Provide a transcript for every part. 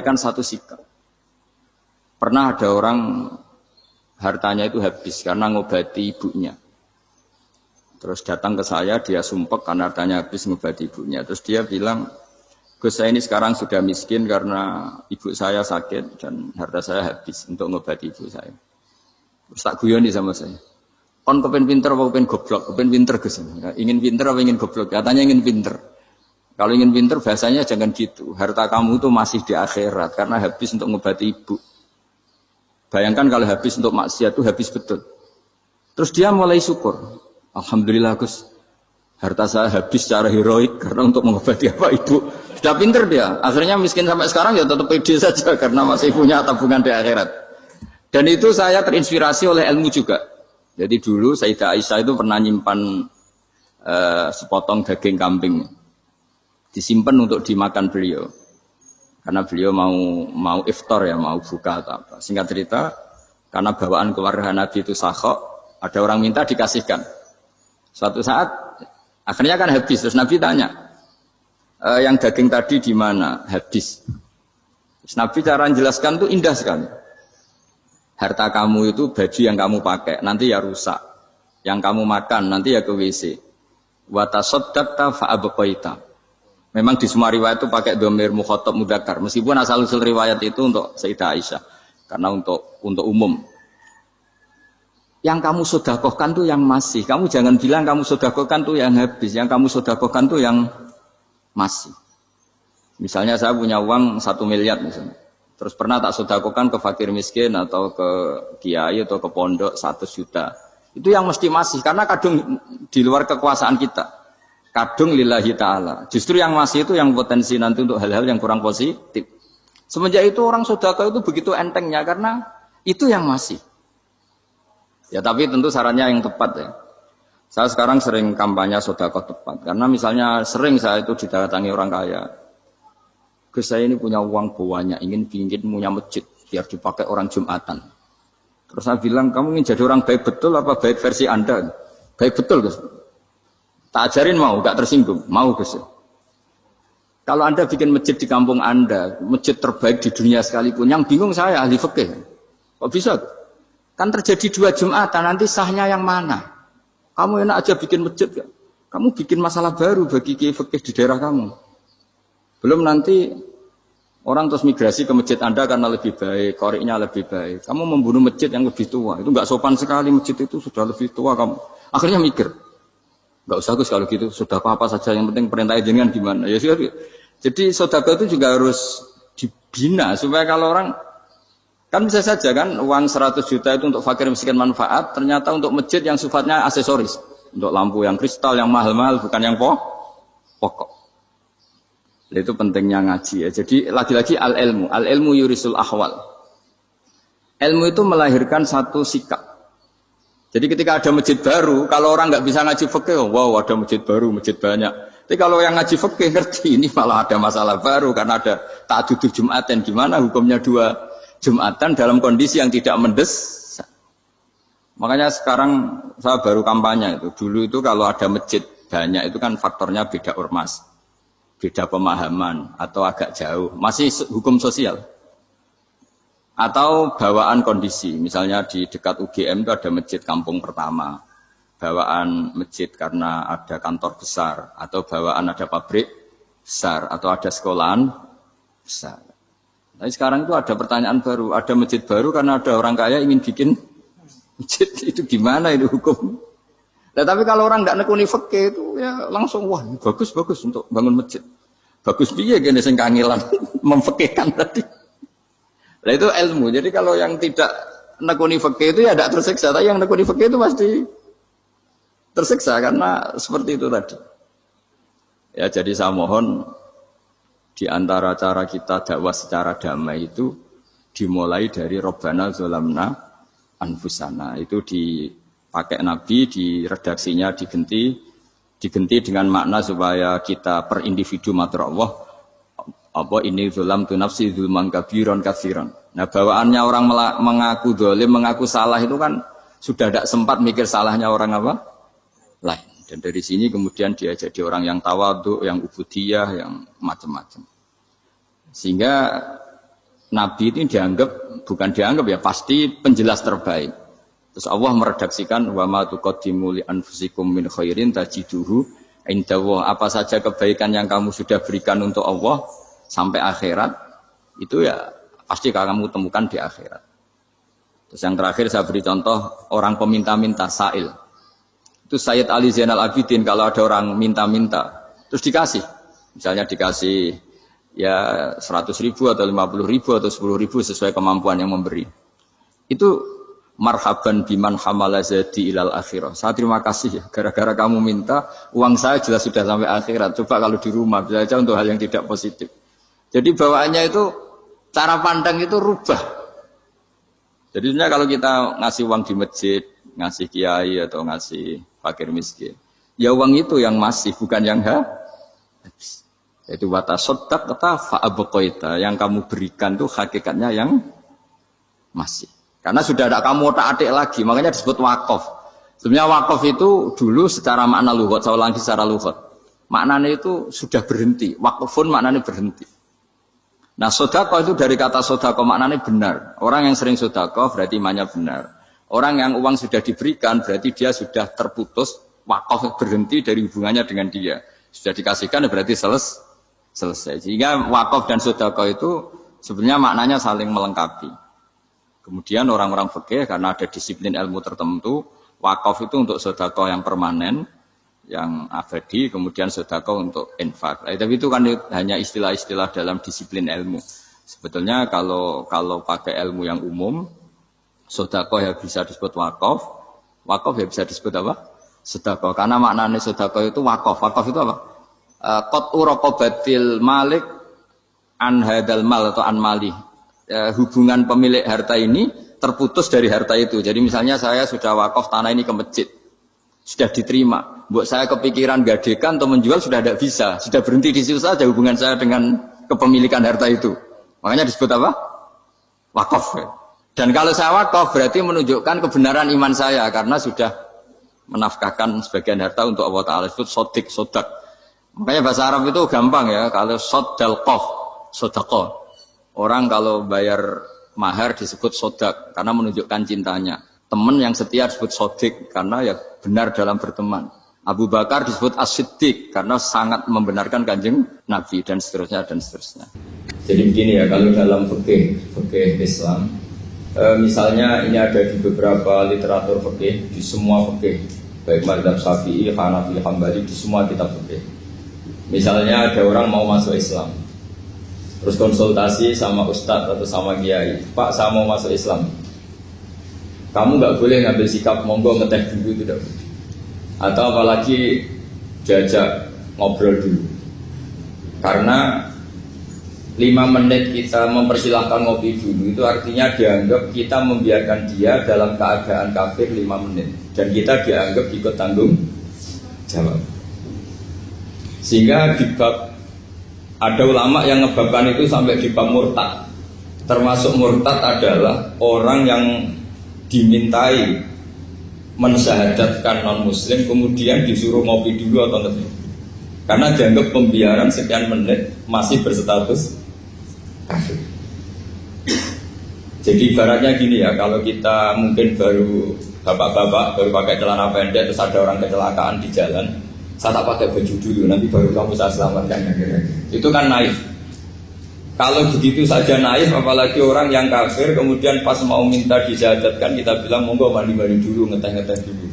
melahirkan satu sikap. Pernah ada orang hartanya itu habis karena ngobati ibunya. Terus datang ke saya, dia sumpek karena hartanya habis ngobati ibunya. Terus dia bilang, Gus saya ini sekarang sudah miskin karena ibu saya sakit dan harta saya habis untuk ngobati ibu saya. Terus tak guyoni sama saya. Kon kepen pinter apa kepen goblok? Kepen pinter Gus. Ingin pinter apa ingin goblok? Katanya ingin pinter. Kalau ingin pinter bahasanya jangan gitu. Harta kamu itu masih di akhirat karena habis untuk ngobati ibu. Bayangkan kalau habis untuk maksiat itu habis betul. Terus dia mulai syukur. Alhamdulillah Gus, harta saya habis secara heroik karena untuk mengobati apa ibu. Sudah pinter dia. Akhirnya miskin sampai sekarang ya tetap pede saja karena masih punya tabungan di akhirat. Dan itu saya terinspirasi oleh ilmu juga. Jadi dulu Sayyidah Aisyah itu pernah nyimpan sepotong daging kambing. Disimpan untuk dimakan beliau. Karena beliau mau iftar ya, mau buka atau apa. Singkat cerita, karena bawaan keluarga Nabi itu sakhok, ada orang minta dikasihkan. Suatu saat, akhirnya kan habis. Terus Nabi tanya, yang daging tadi di mana? Habis. Terus Nabi cara menjelaskan itu indah sekali. Harta kamu itu baju yang kamu pakai, nanti ya rusak. Yang kamu makan, nanti ya ke WC. Wa tasaddaqta fa abqaita. Memang di semua riwayat itu pakai dhamir mukhatab mudzakkar. Meskipun asal-usul riwayat itu untuk Sayyidah Aisyah. Karena untuk umum. Yang kamu sedekahkan tuh yang masih. Kamu jangan bilang kamu sedekahkan tuh yang habis. Yang kamu sedekahkan tuh yang masih. Misalnya saya punya uang 1 miliar misalnya. Terus pernah tak sedekahkan ke fakir miskin atau ke kiai atau ke pondok 100 juta. Itu yang mesti masih. Karena kadung di luar kekuasaan kita. Kadung lillahi ta'ala. Justru yang masih itu yang potensi nanti untuk hal-hal yang kurang positif. Semenjak itu orang sedekah itu begitu entengnya karena itu yang masih. Ya tapi tentu sarannya yang tepat ya. Saya sekarang sering kampanye sedekah tepat. Karena misalnya sering saya itu didatangi orang kaya. Gus saya ini punya uang banyak, ingin punya masjid biar dipakai orang Jumatan. Terus saya bilang, kamu ingin jadi orang baik betul apa baik versi Anda? Baik betul Gus. Tak ajarin mau, gak tersinggung. Mau Gus. Kalau Anda bikin masjid di kampung Anda, masjid terbaik di dunia sekalipun, yang bingung saya ahli fikih. Kok bisa? Kan terjadi 2 Jumatan, nanti sahnya yang mana? Kamu enak aja bikin masjid gak? Kamu bikin masalah baru bagi kiai fikih di daerah kamu. Belum nanti orang terus migrasi ke masjid Anda karena lebih baik, koriknya lebih baik. Kamu membunuh masjid yang lebih tua. Itu gak sopan sekali, masjid itu sudah lebih tua kamu. Akhirnya mikir. Enggak usah Gus kalau gitu, sedekah apa saja yang penting perintah jenengan gimana. Ya sudah. Jadi sedekah itu juga harus dibina supaya kalau orang kan bisa saja kan uang 100 juta itu untuk fakir miskin manfaat, ternyata untuk masjid yang sifatnya aksesoris. Untuk lampu yang kristal yang mahal-mahal bukan yang pokok. Itu pentingnya ngaji ya. Jadi lagi-lagi al-ilmu yurisul ahwal. Ilmu itu melahirkan satu sikap. Jadi ketika ada masjid baru, kalau orang nggak bisa ngaji fikih, wow ada masjid baru, masjid banyak. Tapi kalau yang ngaji fikih ngerti, ini malah ada masalah baru karena ada ta'addud Jumatan. Gimana hukumnya 2 Jumatan dalam kondisi yang tidak mendesak? Makanya sekarang saya baru kampanye itu. Dulu itu kalau ada masjid banyak itu kan faktornya beda ormas, beda pemahaman atau agak jauh, masih hukum sosial. Atau bawaan kondisi, misalnya di dekat UGM itu ada masjid kampung pertama, bawaan masjid karena ada kantor besar, atau bawaan ada pabrik besar, atau ada sekolahan besar. Tapi sekarang itu ada pertanyaan baru, ada masjid baru karena ada orang kaya ingin bikin masjid, itu gimana itu hukum? Nah, tapi kalau orang tidak nekuni fikih itu ya langsung wah bagus untuk bangun masjid. Bagus piye gene sing kangelan memfikihkan tadi. Nah itu ilmu. Jadi kalau yang tidak nekuni fikih itu ya tidak tersiksa. Tapi yang nekuni fikih itu pasti tersiksa karena seperti itu tadi. Ya jadi saya mohon di antara cara kita dakwah secara damai itu dimulai dari Rabbana Zolamna Anfusana. Itu dipakai Nabi di redaksinya digenti dengan makna supaya kita per individu matur Allah. Apa ini zulam tu nafsi zulman kabiron kafiron. Nah bawaannya orang mengaku dolim, mengaku salah itu kan sudah tidak sempat mikir salahnya orang apa lain. Dan dari sini kemudian dia jadi orang yang tawadhu, yang ubudiyah, yang macam-macam. Sehingga Nabi itu bukan dianggap ya, pasti penjelas terbaik. Terus Allah meredaksikan wa ma tuqaddimu li anfusikum min khairin tajiduhu indallah. Apa saja kebaikan yang kamu sudah berikan untuk Allah sampai akhirat itu ya pasti kamu temukan di akhirat. Terus yang terakhir saya beri contoh orang peminta-minta sa'il. Itu Sayyid Ali Zainal Abidin kalau ada orang minta-minta terus dikasih. Misalnya dikasih ya 100.000 atau 50.000 atau 10.000 sesuai kemampuan yang memberi. Itu marhaban biman hamala zadi ilal akhirah. Saya terima kasih ya, gara-gara kamu minta uang saya jelas sudah sampai akhirat. Coba kalau di rumah bisa saja untuk hal yang tidak positif. Jadi bawaannya itu cara pandang itu rubah. Jadi sebenarnya kalau kita ngasih uang di masjid, ngasih kiai atau ngasih fakir miskin, ya uang itu yang masih bukan yang habis. Yaitu watasodak kata fa'abqaita, yang kamu berikan itu hakikatnya yang masih. Karena sudah ada kamu otak-atik lagi, makanya disebut wakaf. Sebenarnya wakaf itu dulu secara makna lughat, saya ulangi secara lughat. Maknanya itu sudah berhenti, wakafun maknanya berhenti. Nah sodako itu dari kata sodako maknanya benar. Orang yang sering sodako berarti imannya benar. Orang yang uang sudah diberikan berarti dia sudah terputus, wakaf berhenti dari hubungannya dengan dia. Sudah dikasihkan berarti selesai. Sehingga wakaf dan sodako itu sebenarnya maknanya saling melengkapi. Kemudian orang-orang fikih karena ada disiplin ilmu tertentu, wakaf itu untuk sedekah yang permanen, yang abadi, kemudian sedekah untuk infak. Tapi itu kan hanya istilah-istilah dalam disiplin ilmu. Sebetulnya kalau pakai ilmu yang umum, sedekah ya bisa disebut wakaf ya bisa disebut apa? Sedekah. Karena maknanya sedekah itu wakaf. Wakaf itu apa? Qat'u raqabatil malik an hadal mal atau an mali. Hubungan pemilik harta ini terputus dari harta itu. Jadi misalnya saya sudah wakaf tanah ini ke masjid, sudah diterima. Buat saya kepikiran gadekan atau menjual sudah tidak bisa, sudah berhenti di situ saja hubungan saya dengan kepemilikan harta itu. Makanya disebut apa? Wakaf. Dan kalau saya wakaf berarti menunjukkan kebenaran iman saya karena sudah menafkahkan sebagian harta untuk Allah Taala. Disebut sodak. Makanya bahasa Arab itu gampang ya. Kalau sodalqof, sodaqoh. Orang kalau bayar mahar disebut sodak karena menunjukkan cintanya. Teman yang setia disebut sodik karena ya benar dalam berteman. Abu Bakar disebut as-siddiq karena sangat membenarkan kanjeng Nabi dan seterusnya dan seterusnya. Jadi begini ya, kalau dalam fikih Islam, misalnya ini ada di beberapa literatur fikih, di semua fikih, baik mazhab Syafi'i, Hanafi, Hambali, di semua kitab fikih. Misalnya ada orang mau masuk Islam. Terus konsultasi sama ustadz atau sama kiai, Pak saya mau masuk Islam. Kamu nggak boleh ngambil sikap monggo ngeteh dulu, tidak boleh. Atau apalagi diajak ngobrol dulu. Karena 5 menit kita mempersilahkan ngopi dulu itu artinya dianggap kita membiarkan dia dalam keadaan kafir 5 menit. Dan kita dianggap ikut tanggung jawab. Sehingga di bab ada ulama yang ngebabkan itu sampai di bab murtad. Termasuk murtad adalah orang yang dimintai mensyahadatkan non-muslim kemudian disuruh ngopi dulu atau ngeteh. Karena dianggap pembiaran sekian menit masih berstatus kafir. Jadi ibaratnya gini ya, kalau kita mungkin baru bapak-bapak baru pakai celana pendek terus ada orang kecelakaan di jalan, saya tak pakai baju dulu, nanti baru kamu saya selamatkan. Itu kan naif. Kalau begitu saja naif, apalagi orang yang kafir, kemudian pas mau minta disyahadatkan, kita bilang, monggo mandi-mandi dulu, ngeteh-ngeteh dulu.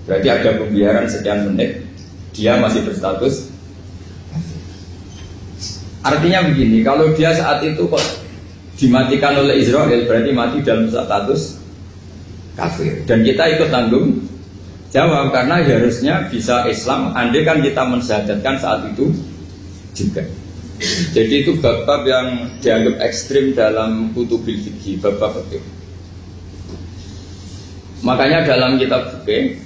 Berarti ada pembiaran sekian menit, dia masih berstatus. Artinya begini, kalau dia saat itu kok dimatikan oleh Israel, berarti mati dalam status kafir. Dan kita ikut tanggung jawab karena harusnya bisa Islam andai kan kita mensyahadatkan saat itu juga. Jadi itu bab-bab yang dianggap ekstrim dalam kutubil fikih, bab-bab fikih. Makanya dalam kitab fikih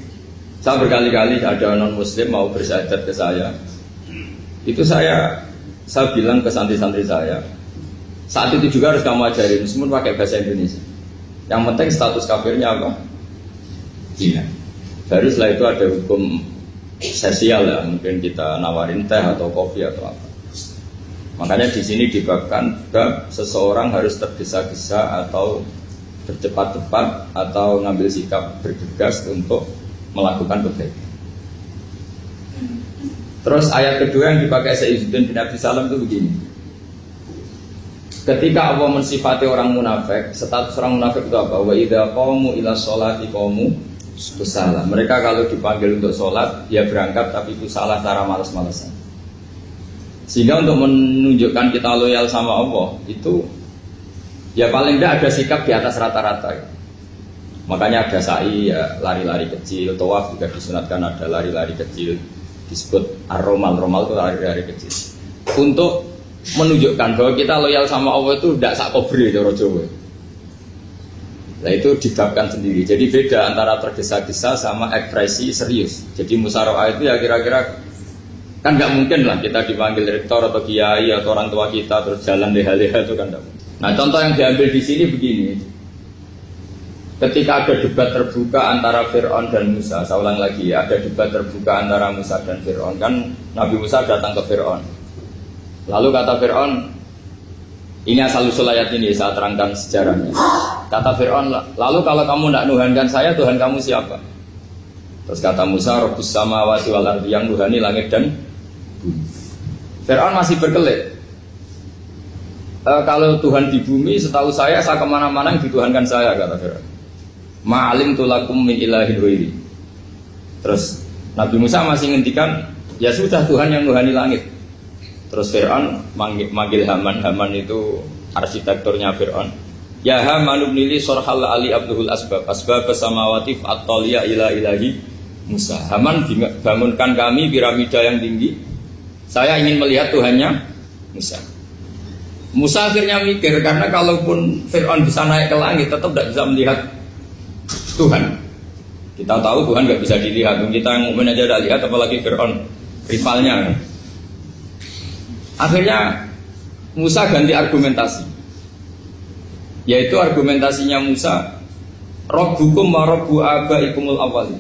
saya berkali-kali ada non muslim mau bersyahadat ke saya. Itu saya bilang ke santri-santri saya, saat itu juga harus kamu ajarin semua pakai bahasa Indonesia. Yang penting status kafirnya apa? Iya. Baru setelah itu ada hukum sosial ya, mungkin kita nawarin teh atau kopi atau apa. Makanya di sini dibabkan bab seseorang harus tergesa-gesa atau bercepat-cepat atau ngambil sikap bergegas untuk melakukan kebaikan. Terus ayat kedua yang dipakai Sayyiduddin bin Abi Salam itu begini. Ketika Allah mensifati orang munafik, status orang munafik itu apa? Wa idza qamu ila sholati qamu kusala. Mereka kalau dipanggil untuk sholat, ya berangkat tapi itu salah cara malas-malasan. Sehingga untuk menunjukkan kita loyal sama Allah itu ya paling tidak ada sikap di atas rata-rata. Makanya ada sa'i ya lari-lari kecil, tawaf juga disunatkan ada lari-lari kecil, disebut ar-romal, romal itu lari-lari kecil. Untuk menunjukkan bahwa kita loyal sama Allah itu tidak sak kobre cara Jawa. Nah itu dibabkan sendiri. Jadi beda antara tergesa-gesa sama ekspresi serius. Jadi musyawarah itu ya kira-kira kan nggak mungkin lah kita dipanggil rektor atau kiai atau orang tua kita terus jalan leha-leha itu kan nggak mungkin. Nah contoh yang diambil di sini begini. Ketika ada debat terbuka antara Fir'aun dan Musa, saya ulang lagi ya, ada debat terbuka antara Musa dan Fir'aun. Kan Nabi Musa datang ke Fir'aun. Lalu kata Fir'aun, ini asal-usul ayat ini saya terangkan sejarahnya. Kata Fir'aun, lalu kalau kamu tidak nuhankan saya, Tuhan kamu siapa? Terus kata Musa, Rabbus samawati wal ardi, yang nuhani langit dan bumi. Fir'aun masih berkelit. Kalau Tuhan di bumi, setahu saya kemana-mana yang dituhankan saya, kata Fir'aun. Ma'alim tulakum min ilahin ghairi. Terus Nabi Musa masih ngendikan, ya sudah Tuhan yang nuhani langit. Terus Fir'aun manggil Haman. Haman itu arsitekturnya Fir'aun. Ya Haman ibnili sorhal ali abduhul asbab samawati fa'attaliya ila ilahi Musa. Haman bangunkan kami piramida yang tinggi. Saya ingin melihat Tuhannya Musa. Musa akhirnya mikir, karena kalaupun Fir'aun bisa naik ke langit tetap tidak bisa melihat Tuhan. Kita tahu Tuhan nggak bisa dilihat. Kita yang mukmin aja tidak lihat, apalagi Fir'aun rivalnya. Akhirnya Musa ganti argumentasi, yaitu argumentasinya Musa, Rabbukum wa Rabbu abaikumul awwalin.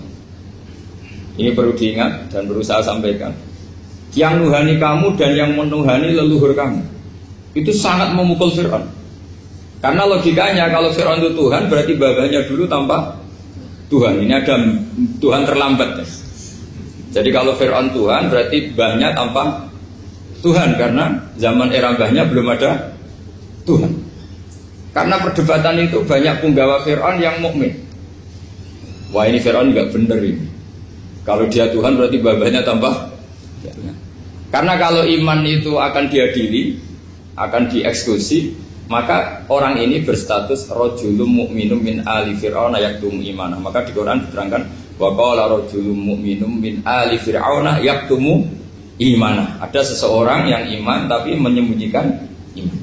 Ini perlu diingat dan perlu saya sampaikan. Yang nuhani kamu dan yang menuhani leluhur kamu, itu sangat memukul Fir'aun. Karena logikanya kalau Fir'aun itu Tuhan, berarti babanya dulu tanpa Tuhan. Ini ada Tuhan terlambat. Jadi kalau Fir'aun Tuhan, berarti mbahnya tanpa Tuhan, karena zaman era mbahnya belum ada Tuhan. Karena perdebatan itu banyak punggawa Fir'aun yang mukmin. Wah ini Fir'aun nggak bener ini. Kalau dia Tuhan berarti babanya tanpa. Karena kalau iman itu akan diadili, akan dieksekusi, maka orang ini berstatus rajulun mukminum min ali fir'auna yaktum imanah. Maka di Quran diterangkan wa qala rajulun mukminum min ali fir'auna yaktumu imanah. Ada seseorang yang iman tapi menyembunyikan iman.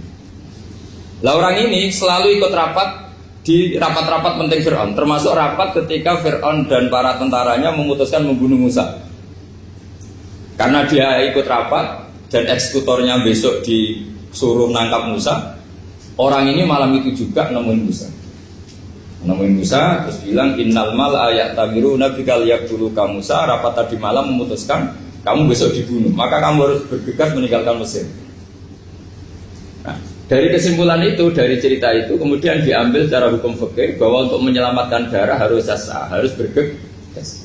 Lah orang ini selalu ikut rapat di rapat-rapat penting Fir'aun, termasuk rapat ketika Fir'aun dan para tentaranya memutuskan membunuh Musa. Karena dia ikut rapat dan eksekutornya besok disuruh nangkap Musa, orang ini malam itu juga nemuin Musa terus bilang innal mal ayat tabiru nabikal yaqtulu ka Musa. Rapat tadi malam memutuskan kamu besok dibunuh, maka kamu harus bergegas meninggalkan Mesir. Nah, dari kesimpulan itu, dari cerita itu kemudian diambil secara hukum fikih bahwa untuk menyelamatkan darah harus jasa, harus bergegas.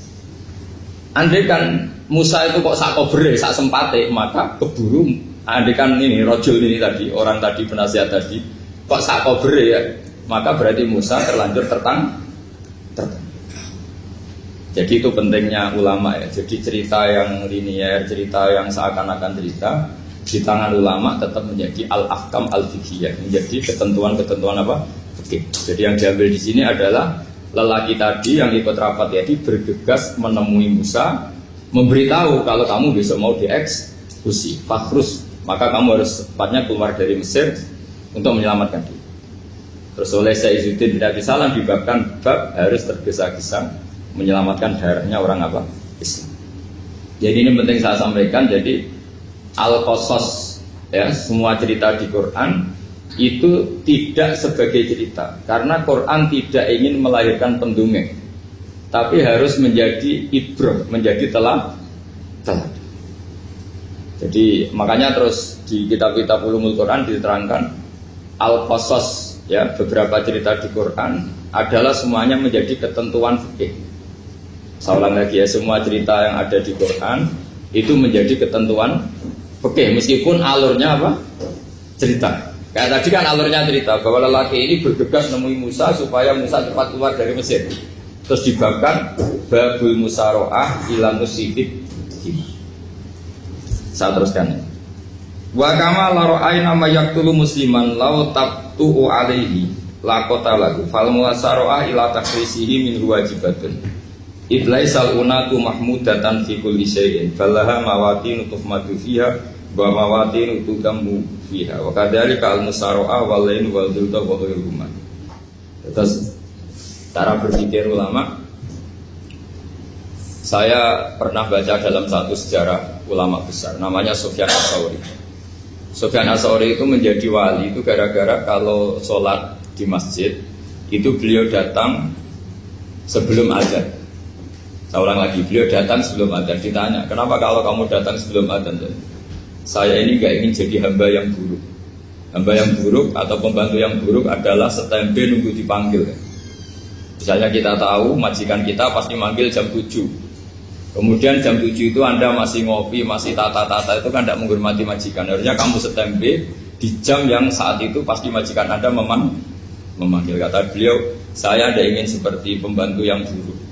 Andai kan Musa itu kok sak kobre, sak sempate, maka keburu. Andai kan ini rojul ini tadi, orang tadi penasihat tadi, kok sak kobre ya, maka berarti Musa terlanjur tertang. Jadi itu pentingnya ulama ya. Jadi cerita yang linier, cerita yang seakan-akan cerita di tangan ulama tetap menjadi al-ahkam al-fiqhiyah, menjadi ketentuan-ketentuan apa? Oke. Jadi yang diambil di sini adalah lelaki tadi yang ikut rapat tadi bergegas menemui Musa, memberitahu kalau kamu besok mau dieksekusi, fakhrus, maka kamu harus cepatnya keluar dari Mesir untuk menyelamatkan diri. Terus oleh Sayyiduddin bin Abi Salam dibabkan bab harus tergesa-gesa menyelamatkan darahnya orang apa? Islam. Jadi ini penting saya sampaikan. Jadi al-qasas ya, semua cerita di Quran itu tidak sebagai cerita, karena Quran tidak ingin melahirkan pendongeng, tapi harus menjadi ibrah, menjadi teladan. Jadi makanya terus di kitab-kitab ulumul Quran diterangkan al-qasas, ya, beberapa cerita di Quran adalah semuanya menjadi ketentuan fikih. Saya ulang lagi ya, semua cerita yang ada di Quran itu menjadi ketentuan fikih meskipun alurnya apa? Cerita. Kayak tadi kan alurnya cerita bahwa lelaki ini bergegas nemui Musa supaya Musa cepat keluar dari Mesir. Terus dibabkan babul musaroah ila musibik. Saya teruskan. Wa kama la ra'ayna may yaqtulu musliman law tabtu'u alaihi la qatalahu fal musaroah ila takrisihi min wajibatun. Idlaisal unatu mahmudatan fi kulli syai'in falaha mawatinu tuhmadu fiha wa mawatinu tudamu fiha wa kadzalika al musaroah wal lain wal dhulta wa ghairuhuma. Terus cara berpikir ulama, saya pernah baca dalam satu sejarah ulama besar namanya Sufyan Ats-Tsauri. Sufyan Ats-Tsauri itu menjadi wali itu gara-gara kalau sholat di masjid itu beliau datang sebelum azan. Saya ulang lagi, beliau datang sebelum azan. Ditanya, kenapa kalau kamu datang sebelum azan? Saya ini gak ingin jadi hamba yang buruk. Hamba yang buruk atau pembantu yang buruk adalah setempe nunggu dipanggil. Misalnya kita tahu majikan kita pasti manggil jam 7. Kemudian jam 7 itu Anda masih ngopi, masih tata-tata, itu kan tidak menghormati majikan. Harusnya kamu setempe di jam yang saat itu pasti majikan Anda memanggil. Kata beliau, saya tidak ingin seperti pembantu yang buruk.